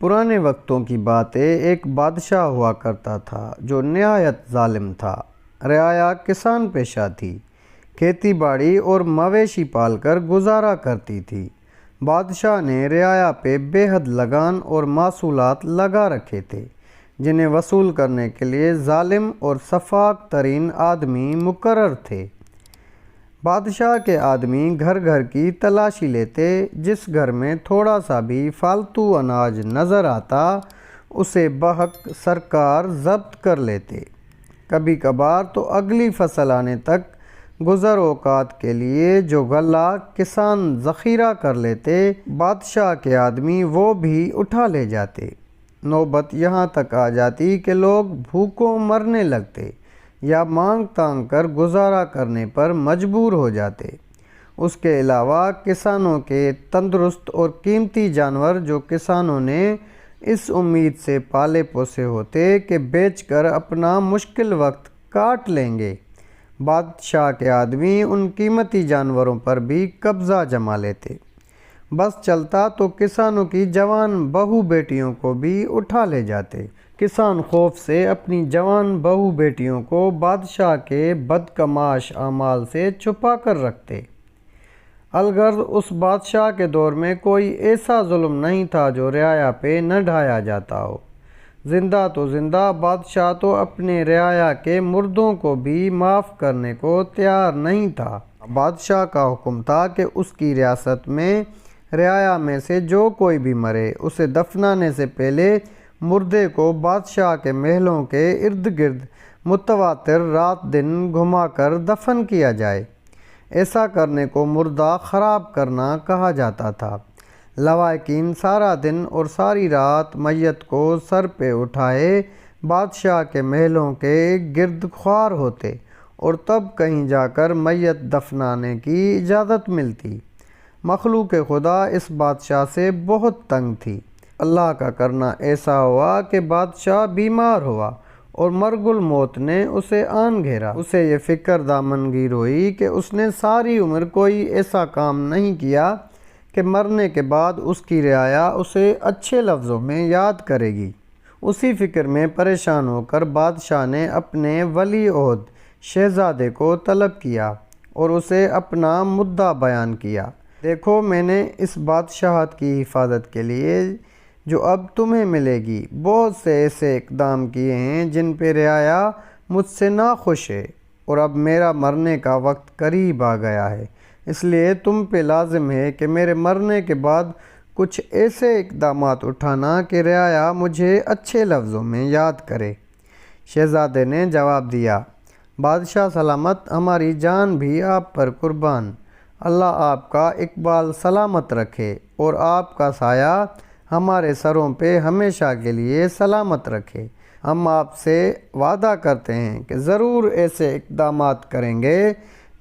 پرانے وقتوں کی بات ہے، ایک بادشاہ ہوا کرتا تھا جو نہایت ظالم تھا۔ رعایا کسان پیشہ تھی، کھیتی باڑی اور مویشی پال کر گزارا کرتی تھی۔ بادشاہ نے رعایا پہ بے حد لگان اور محصولات لگا رکھے تھے، جنہیں وصول کرنے کے لیے ظالم اور سفاک ترین آدمی مقرر تھے۔ بادشاہ کے آدمی گھر گھر کی تلاشی لیتے، جس گھر میں تھوڑا سا بھی فالتو اناج نظر آتا اسے بحق سرکار ضبط کر لیتے۔ کبھی کبھار تو اگلی فصل آنے تک گزر اوقات کے لیے جو غلہ کسان ذخیرہ کر لیتے، بادشاہ کے آدمی وہ بھی اٹھا لے جاتے۔ نوبت یہاں تک آ جاتی کہ لوگ بھوکوں مرنے لگتے یا مانگ تانگ کر گزارا کرنے پر مجبور ہو جاتے۔ اس کے علاوہ کسانوں کے تندرست اور قیمتی جانور جو کسانوں نے اس امید سے پالے پوسے ہوتے کہ بیچ کر اپنا مشکل وقت کاٹ لیں گے، بادشاہ کے آدمی ان قیمتی جانوروں پر بھی قبضہ جما لیتے۔ بس چلتا تو کسانوں کی جوان بہو بیٹیوں کو بھی اٹھا لے جاتے۔ کسان خوف سے اپنی جوان بہو بیٹیوں کو بادشاہ کے بدکماش اعمال سے چھپا کر رکھتے۔ الغرض اس بادشاہ کے دور میں کوئی ایسا ظلم نہیں تھا جو رعایا پہ نہ ڈھایا جاتا ہو۔ زندہ تو زندہ، بادشاہ تو اپنے رعایا کے مردوں کو بھی معاف کرنے کو تیار نہیں تھا۔ بادشاہ کا حکم تھا کہ اس کی ریاست میں رعایا میں سے جو کوئی بھی مرے، اسے دفنانے سے پہلے مردے کو بادشاہ کے محلوں کے ارد گرد متواتر رات دن گھما کر دفن کیا جائے۔ ایسا کرنے کو مردہ خراب کرنا کہا جاتا تھا۔ لواحقین سارا دن اور ساری رات میت کو سر پہ اٹھائے بادشاہ کے محلوں کے گرد خوار ہوتے اور تب کہیں جا کر میت دفنانے کی اجازت ملتی۔ مخلوق خدا اس بادشاہ سے بہت تنگ تھی۔ اللہ کا کرنا ایسا ہوا کہ بادشاہ بیمار ہوا اور مرگ الموت نے اسے آن گھیرا۔ اسے یہ فکر دامنگیر ہوئی کہ اس نے ساری عمر کوئی ایسا کام نہیں کیا کہ مرنے کے بعد اس کی رعایا اسے اچھے لفظوں میں یاد کرے گی۔ اسی فکر میں پریشان ہو کر بادشاہ نے اپنے ولی عہد شہزادے کو طلب کیا اور اسے اپنا مدعا بیان کیا۔ دیکھو، میں نے اس بادشاہت کی حفاظت کے لیے جو اب تمہیں ملے گی بہت سے ایسے اقدام کیے ہیں جن پہ رعایا مجھ سے ناخوش ہے، اور اب میرا مرنے کا وقت قریب آ گیا ہے، اس لیے تم پہ لازم ہے کہ میرے مرنے کے بعد کچھ ایسے اقدامات اٹھانا کہ رعایا مجھے اچھے لفظوں میں یاد کرے۔ شہزادے نے جواب دیا، بادشاہ سلامت، ہماری جان بھی آپ پر قربان۔ اللہ آپ کا اقبال سلامت رکھے اور آپ کا سایہ ہمارے سروں پہ ہمیشہ کے لیے سلامت رکھے۔ ہم آپ سے وعدہ کرتے ہیں کہ ضرور ایسے اقدامات کریں گے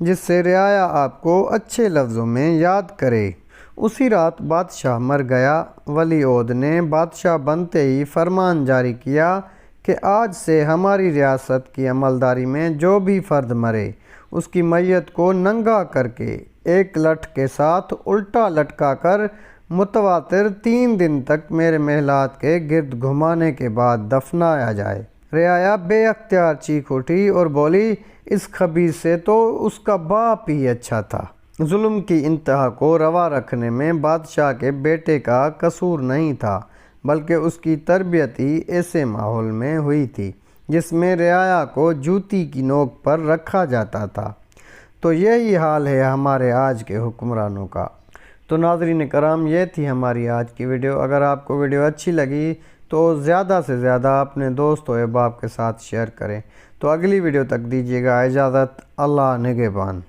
جس سے رعایا آپ کو اچھے لفظوں میں یاد کرے۔ اسی رات بادشاہ مر گیا۔ ولی عہد نے بادشاہ بنتے ہی فرمان جاری کیا کہ آج سے ہماری ریاست کی عملداری میں جو بھی فرد مرے، اس کی میت کو ننگا کر کے ایک لٹھ کے ساتھ الٹا لٹکا کر متواتر 3 دن تک میرے محلات کے گرد گھمانے کے بعد دفنایا جائے۔ رعایا بے اختیار چیخ اٹھی اور بولی، اس خبیث سے تو اس کا باپ ہی اچھا تھا۔ ظلم کی انتہا کو روا رکھنے میں بادشاہ کے بیٹے کا قصور نہیں تھا، بلکہ اس کی تربیت ہی ایسے ماحول میں ہوئی تھی جس میں رعایا کو جوتی کی نوک پر رکھا جاتا تھا۔ تو یہی حال ہے ہمارے آج کے حکمرانوں کا۔ تو ناظرین کرام، یہ تھی ہماری آج کی ویڈیو۔ اگر آپ کو ویڈیو اچھی لگی تو زیادہ سے زیادہ اپنے دوست و احباب کے ساتھ شیئر کریں۔ تو اگلی ویڈیو تک دیجیے گا اجازت۔ اللہ نگہبان۔